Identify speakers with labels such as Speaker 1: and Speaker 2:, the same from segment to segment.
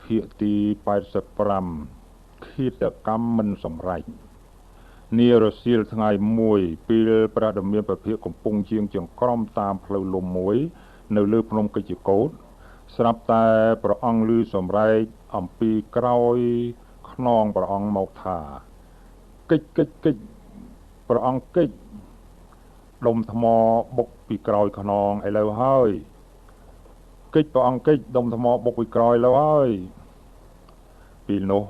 Speaker 1: ភាគទី85ឃាតកម្មមិនសម្រេចនារសៀលថ្ងៃមួយពេលព្រះដ៏មានព្រះភិក្ខកំពុងជាងចង្ក្រមតាមផ្លូវលំមួយនៅលើភ្នំកិច្ចកោដ្ឋស្រាប់តែព្រះអង្គឮសម្រែកអំពីក្រោយខ្នងព្រះអង្គមកថាកិច្ចព្រះអង្គកិច្ចដុំថ្មបុកពីក្រោយខ្នងឥឡូវហើយកិច្ចព្រះអង្គកិច្ចដុំថ្មបុកពីក្រោយឥឡូវហើយពេលនោះ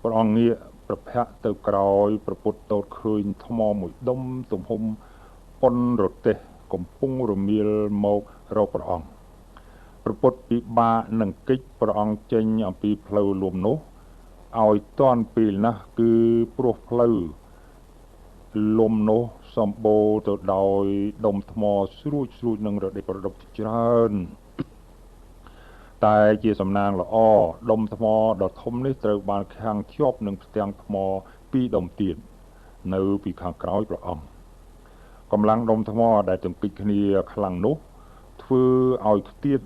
Speaker 1: ព្រះអង្គងាកប្រភ័ក្រទៅក្រោយព្រះពុទ្ធទតឃើញថ្មមួយដុំទំហំប៉ុនរទេសកំពុងរមៀលមករកព្រះអង្គព្រះពុទ្ធពិបាកនឹងកិច្ចព្រះអង្គចេញអំពីផ្លូវលំនោះឲ្យតាន់ពេលណាស់គឺព្រោះផ្លូវលំនោះសម្បូរទៅដោយដុំថ្មស្រួចនឹងរដិប្រដុកច្រើនតែជាសំណាងល្អដុំថ្មដ៏ធំនេះត្រូវបានខាំងជាប់នឹងផ្ទាំងថ្មពីរដុំទៀតនៅពីខាងក្រោយព្រះអង្គកម្លាំងដុំថ្មដែលទង្គិចគ្នាខ្លាំងនោះធ្វើឲ្យខ្ទាត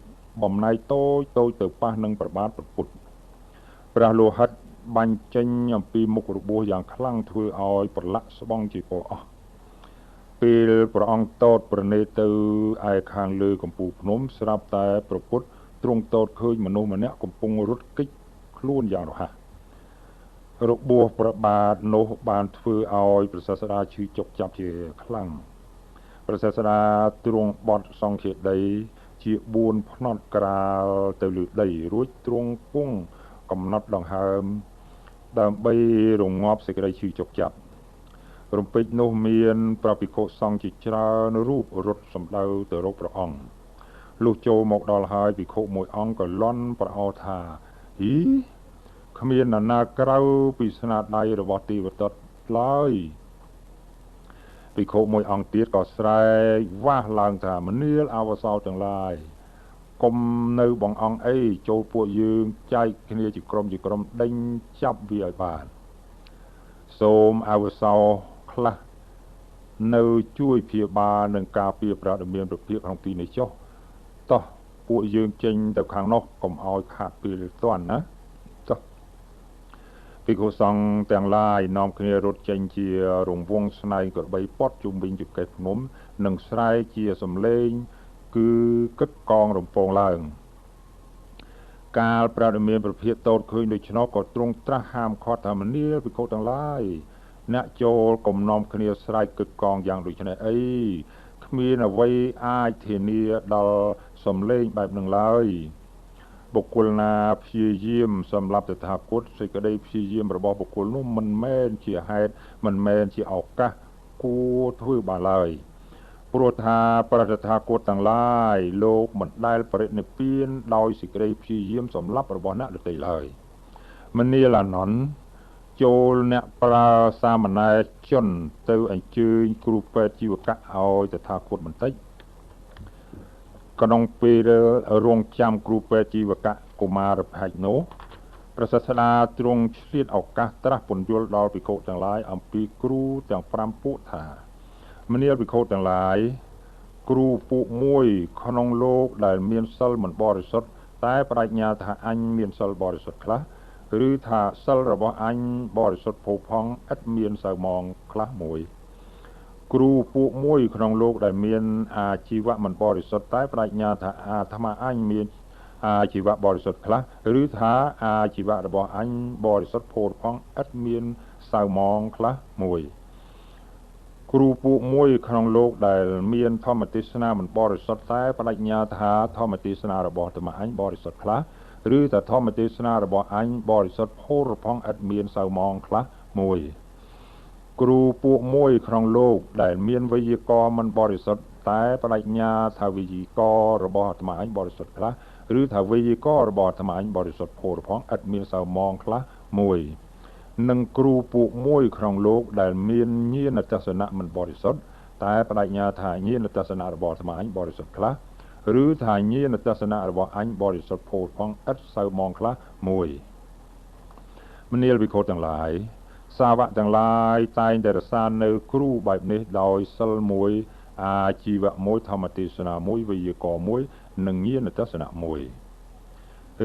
Speaker 1: បំណែកតូចទៅប៉ះនឹងព្រះបាទព្រះពុទ្ធព្រះលោហិតបាញ់ចេញអំពីមុខរបួសយ៉ាងខ្លាំងធ្វើឲ្យប្រឡាក់ស្បង់ជាពណ៌អស់ពេលព្រះអង្គតតប្រណេតទៅឯខាងលើកំពូលភ្នំស្រាប់តែព្រះពុទ្ធទ្រង់តតឃើញមនុស្សម្នាក់កំពុងរត់គេចខ្លួនយ៉ាងរហ័សរបួសព្រះបាទនោះបានធ្វើឲ្យព្រះសាស្តាឈឺចុកចាប់ជាខ្លាំងព្រះសាស្តាទ្រង់បត់សង្ឃាដីជា4ផ្នត់ក្រាលទៅលើដីរួចទ្រង់គង់កំណត់ដង្ហើមដើម្បីរងាប់សេចក្តីឈឺចុកចាប់រំពេចនោះមានព្រះភិក្ខុសង្ឃជាច្រើនរូបរត់សម្ដៅទៅរកព្រះអង្គលុះចូលមកដល់ហើយភិក្ខុមួយអង្គក៏លន់ប្រអល់ថាហីគ្មាននរណាក្រៅពីស្នាដៃរបស់ទេវទត្តឡើយភិក្ខុមួយអង្គទៀតក៏ស្រែកវាស់ឡើងថាមនាលអវសោទាំងឡាយកុំនៅបងអង្គអីចូលពួកយើងចែកគ្នាជាក្រុមដេញចាប់វាឲ្យបានសូមអវសោខ្លះនៅជួយព្យាបាលនឹងការពារព្រះដ៏មានព្រះភិក្ខក្នុងទីនេះចុះតោះពួកយើងចេញទៅខាងនោះកុំឲ្យខាតពេលទាន់ណាចុះភិក្ខុសង្ឃទាំងឡាយនាំគ្នារត់ចេញជារង្វង់ស្នែងក្របីពត់ជុំវិញចង្កេះភ្នំនិងស្រែកជាសំឡេងគឺគិតកងរំពងឡើងកាលព្រះដ៏មានព្រះភិក្ខតូចឃើញដូច្នោះក៏ទ្រង់ត្រាស់ហាមឃាត់ថាមនាលភិក្ខុទាំងឡាយអ្នកចូលកុំនាំគ្នាស្រែកគិតកងយ៉ាងដូចនេះអីគ្មានអ្វីអាចធានាដល់សំឡេងបែបនឹងឡើយបុគ្គលណាព្យាយាមសម្រាប់តថាគតសេចក្តីព្យាយាមរបស់បុគ្គលនោះមិនមែនជាហេតុមិនមែនជាឱកាសគួរធ្វើបានឡើយព្រោះថាព្រះតថាគតទាំងឡាយលោកមិនដែលបរិនិព្វានដោយសេចក្តីព្យាយាមសម្រាប់របស់អ្នកដទៃឡើយមនាលអានន្ទចូលអ្នកប្រើសាមណេរជនទៅអញ្ជើញគ្រូពេទ្យជីវកៈឲ្យតថាគតបន្តិចក្នុងពេលរងចាំគ្រូពេទ្យជីវកៈកុមារភ័ក្រនោះព្រះសាស្តាទ្រង់ឆ្លៀតឱកាសត្រាស់ពន្យល់ដល់ភិក្ខុទាំងឡាយអំពីគ្រូទាំង5ពួកថាមនាលភិក្ខុទាំងឡាយគ្រូពួកមួយក្នុងលោកដែលមានសិលមិនបរិសុទ្ធតែបដិញ្ញាថាអញមានសិលបរិសុទ្ធខ្លះឬថាសិលរបស់អញបរិសុទ្ធផូរផង់ឥតមានសៅមងខ្លះមួយគ្រូពួកមួយក្នុងលោកដែលមានអាជីវៈមិនបរិសុទ្ធតែបដិញ្ញាថាអាត្មាអញមានអាជីវៈបរិសុទ្ធខ្លះឬថាអាជីវៈរបស់អញបរិសុទ្ធផូរផង់ឥតមានសៅមងខ្លះមួយគ្រូពួកមួយក្នុងលោកដែលមានធម្មទេសនាមិនបរិសុទ្ធតែបដិញ្ញាថាធម្មទេសនារបស់អាត្មាអញបរិសុទ្ធខ្លះឬថាធម្មទេសនារបស់អញបរិសុទ្ធផូរផង់ឥតមានសៅមងខ្លះមួយគ្រូពួកមួយក្នុងលោកដែលមានវេយ្យាករណ៍មិនបរិសុទ្ធតែបដិញ្ញាថាវេយ្យាករណ៍របស់អាត្មាអញបរិសុទ្ធខ្លះឬថាវេយ្យាករណ៍របស់អាត្មាអញបរិសុទ្ធផូរផង់ឥតមានសៅមងខ្លះមួយនិងគ្រូពួកមួយក្នុងលោកដែលមានញាណទស្សនៈមិនបរិសុទ្ធតែបដិញ្ញាថាញាណទស្សនៈរបស់អាត្មាអញបរិសុទ្ធខ្លះឬថាញាណទស្សនៈរបស់អញបរិសុទ្ធផូរផង់ឥតសៅមងខ្លះមួយមនាលភិក្ខុទាំងឡាយសាវកទាំងឡាយតែងតែរក្សានៅគ្រូបែបនេះដោយសិលមួយអាជីវៈមួយធម្មទេសនាមួយវេយ្យាករណ៍មួយនិងញាណទស្សនៈមួយ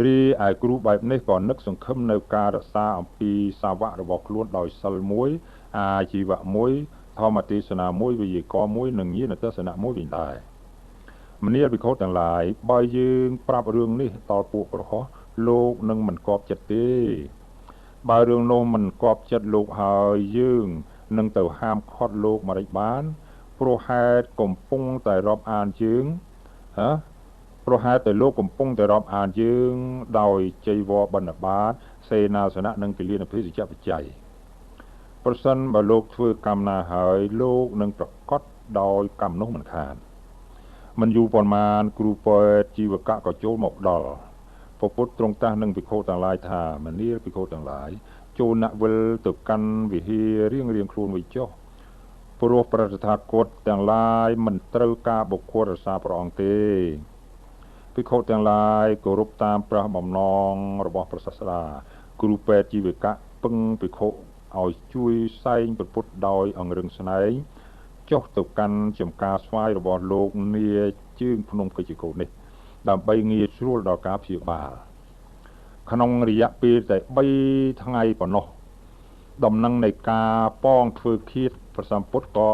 Speaker 1: រីឯគ្រូបែបនេះក៏នឹកសង្ឃឹមនៅការរក្សាអំពីសាវករបស់ខ្លួនដោយសិលមួយអាជីវៈមួយធម្មទេសនាមួយវិយាករណ៍មួយនិងញាណទស្សនៈមួយវិញដែរមនាលភិក្ខុទាំងឡាយបើយើងប្រាប់រឿងនេះដល់ពួកក្រហមលោកនឹងមិនគប់ចិត្តទេបើរឿងនោះមិនគប់ចិត្តលោកហើយយើងនឹងទៅហាមឃាត់លោកមិនបានព្រោះហេតុកំពុងតែរាប់អានយើងព្រោះហេតុតែលោកកំពុងតែរាប់អានយើងដោយជ័យវរបណ្ឌបាតសេនាសនៈនិងគិលានភិសច្ចបច្ច័យប្រសិនបើលោកធ្វើកម្មណាហើយលោកនឹងប្រកាសដោយកម្មនោះមិនខានមិនយូរប៉ុន្មានគ្រូពេទ្យជីវកៈក៏ចូលមកដល់ព្រះពុទ្ធទ្រង់ត្រាស់នឹងភិក្ខុទាំងឡាយថាមនាលភិក្ខុទាំងឡាយចូលណាក់វិលទៅកាន់វិហាររៀងខ្លួនវិញចុះព្រោះព្រះតថាគតទាំងឡាយមិនត្រូវការបុគ្គលរសាព្រះអង្គទេភិក្ខុទាំងឡាយគោរពតាមព្រះបំណងរបស់ព្រះសាស្តាគ្រូពេទ្យជីវកៈពឹងភិក្ខុឲ្យជួយសែងព្រះពុទ្ធដោយអង្រឹងស្នែងចុះទៅកាន់ចំការស្វាយរបស់លោកនាជើងភ្នំកិច្ចកោនេះដើម្បីងាយស្រួលដល់ការព្យាបាលក្នុងរយៈពេលតែ3ថ្ងៃប៉ុណ្ណោះដំណឹងនៃការប៉ងធ្វើឃាតព្រះសម្ពុទ្ធក៏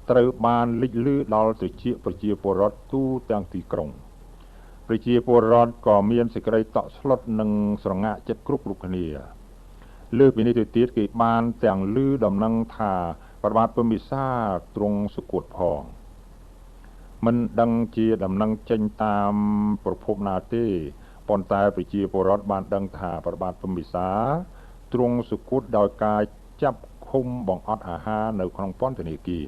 Speaker 1: ត្រូវបានលេចលឺដល់ត្រចៀកប្រជាពលរដ្ឋទូទាំងទីក្រុងប្រជាពលរដ្ឋក៏មានសេចក្តីតក់ស្លុតនិងស្រងាក់ចិត្តគ្រប់គ្នាលើសពីនេះទៅទៀតគេបានទាំងលឺដំណឹងថាព្រះបាទព្រហ្មវិសាលទ្រង់សុគតផងមិនដឹងជាដំណឹងចេញតាមប្រភពណាទេប៉ុន្តែប្រជាពលរដ្ឋបានដឹងថាព្រះបាទព្រហ្មវិសាលទ្រង់សុគតដោយការចាប់ឃុំបង្អត់អាហារនៅក្នុងពន្ធនាគារ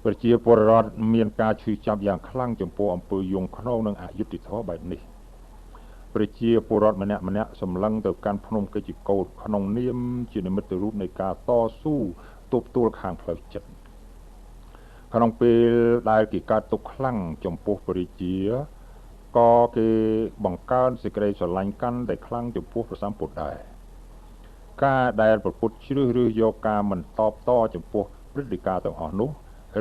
Speaker 1: ប្រជាពលរដ្ឋមានការឈឺចាប់យ៉ាងខ្លាំងចំពោះអំពើយងខ្នងនិងអយុត្តិធម៌បែបនេះប្រជាពលរដ្ឋម្នាក់សម្លឹងទៅកាន់ភ្នំកិច្ចកោដ្ឋក្នុងនាមជានិមិត្តរូបនៃការតស៊ូទប់ទល់ខាងផ្លូវចិត្តក្នុងពេលដែលគេកើតទុក្ខខ្លាំងចំពោះព្រះជាក៏គេបង្កើនសេចក្តីស្រឡាញ់កាន់តែខ្លាំងចំពោះព្រះសម្ពុទ្ធដែរការដែលព្រះពុទ្ធជ្រើសរើសយកការមិនតបតចំពោះព្រឹត្តិការណ៍ទាំងអស់នោះ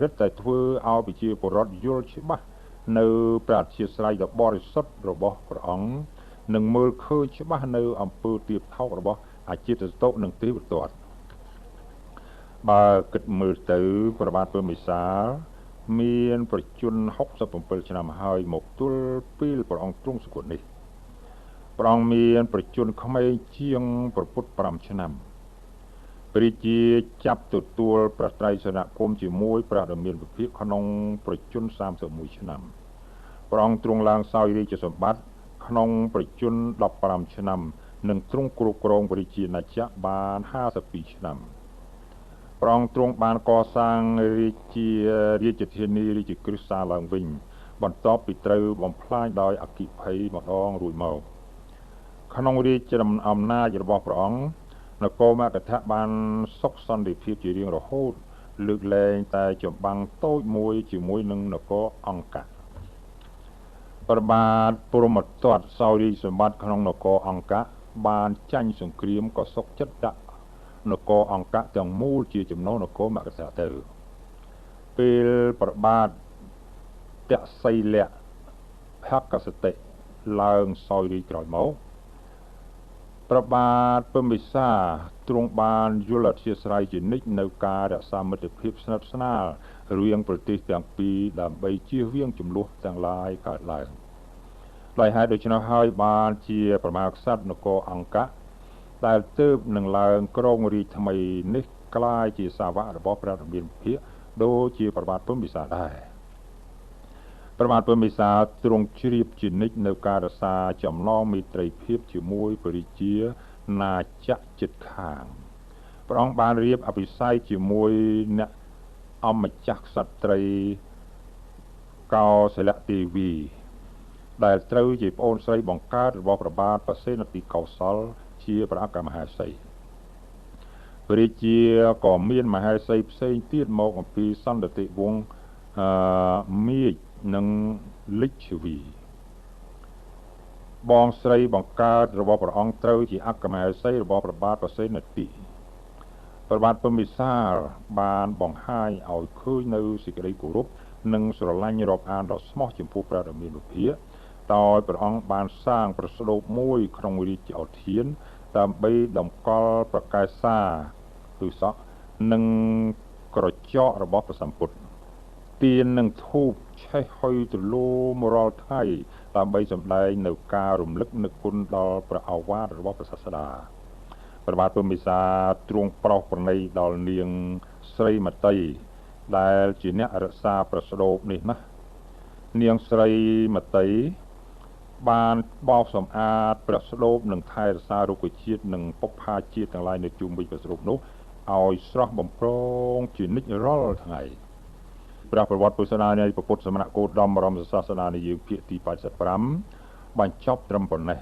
Speaker 1: រឹតតែធ្វើឲ្យប្រជាពលរដ្ឋយល់ច្បាស់នៅព្រះអធ្យាស្រ័យដ៏បរិសុទ្ធរបស់ព្រះអង្គនិងមើលឃើញច្បាស់នៅអំពើទាបថោករបស់អចេតសតុនិងទេវទត្តបើគិតមើលទៅព្រះបាទព្រហ្មវិសាលមានប្រជញ្ញ67ឆ្នាំហើយមកទល់ពេលព្រះអង្គទ្រង់សុគតនេះព្រះអង្គមានប្រជញ្ញក្មេងជាងព្រះពុទ្ធ5ឆ្នាំព្រះជាចាប់ទទួលព្រះត្រៃសណគមជាមួយព្រះដ៏មានវិភាកក្នុងប្រជញ្ញ31ឆ្នាំព្រះអង្គទ្រង់ឡើងសោយរាជសម្បត្តិក្នុងប្រជញ្ញ15ឆ្នាំនិងទ្រង់គ្រប់គ្រងព្រះជាណាចក្របាន52ឆ្នាំព្រះអង្គទ្រង់បានកសាងរាជធានីរាជក្រឹស្សាឡើងវិញបន្ទាប់ពីត្រូវបំផ្លាញដោយអគ្គិភ័យម្ដងរួចមកក្នុងរាជអំណាចរបស់ព្រះអង្គនគរមគធបានសុខសន្តិភាពជារៀងរហូតលើកលែងតែចម្បាំងតូចមួយជាមួយនឹងនគរអង្គរព្រះបាទព្រហ្មទត្តសោយរាជសម្បត្តិក្នុងនគរអង្គរបានចាញ់សង្គ្រាមក៏សុខចិត្តដាក់នគរអង្គរទាំងមូលជាចំណុះនគរមគធទៅពេលព្រះបាទតសីលៈភកសតិឡើងសោយរាជក្រោយមកព្រះបាទព្រហ្មវិសាលទ្រង់បានយល់អធ្យាស្រ័យជានិច្ចនៅការរក្សាមិត្តភាពស្និទ្ធស្នាលរវាងប្រទេសទាំងពីរដើម្បីជៀសវាងជម្លោះទាំងឡាយកើតឡើងដោយហេតុដូច្នោះហើយបានជាព្រះមហាក្សត្រនគរអង្គរដែលទើបនឹងឡើងគ្រងរាជថ្មីនេះក្លាយជាសាវករបស់ព្រះរាមាភិក្ខដូចជាព្រះបាទព្រហ្មវិសាលដែរព្រះបាទព្រហ្មវិសាលទ្រង់ជ្រាបជានិច្ចនៅការរក្សាចំណងមេត្រីភាពជាមួយព្រះជាណាចក្រជិតខាងព្រះអង្គបានរៀបអភិសេកជាមួយអ្នកអម្ចាស់ក្សត្រីកោសលទេវីដែលត្រូវជាប្អូនស្រីបង្កើតរបស់ព្រះបាទបសេនទីកោសលជាព្រះអគ្គមហេសីព្រះជាក៏មានមហេសីផ្សេងទៀតមកអំពីសន្តិវង្សមាជនិងលិច្ឆវីបងស្រីបង្កើតរបស់ព្រះអង្គត្រូវជាអគ្គមហេសីរបស់ព្រះបាទបសេនទីព្រះបាទព្រហ្មវិសាលបានបង្ហាញឲ្យឃើញនៅសេចក្តីគោរពនិងស្រឡាញ់រាប់អានដ៏ស្មោះចំពោះព្រះរាមាភិក្ខ ដោយព្រះអង្គបានសាងប្រស្ដូបមួយក្នុងរាជឧទ្យានដើម្បីតម្កល់ប្រកាយសារគឺសក់និងក្រចករបស់ព្រះសម្ពុទ្ធទៀននិងធូបឆេះហុយទលោមរាល់ថ្ងៃដើម្បីសម្ដែងនៅការរំលឹកនឹកគុណដល់ព្រះឱវាទរបស់ព្រះសាស្តា ព្រះបាទពុំមេសាទ្រង់ប្រោសប្រណីដល់នាងស្រីមតីដែលជាអ្នករក្សាប្រស្ដូបនេះណានាងស្រីមតីបានបោសសម្អាតប្រស្ដូបនិងថែរក្សារុក្ខជាតិនិងពុប្ផាជាតិទាំងឡាយនៅជុំវិញប្រស្ដូបនោះឲ្យស្រស់បំព្រងជានិច្ចរាល់ថ្ងៃព្រះប្រវត្តិពុទ្ធសាសនានៃពុទ្ធសមណគោតមបរមសាសនានៃយើងភាគទី85បញ្ចប់ត្រឹមប៉ុណ្ណេះ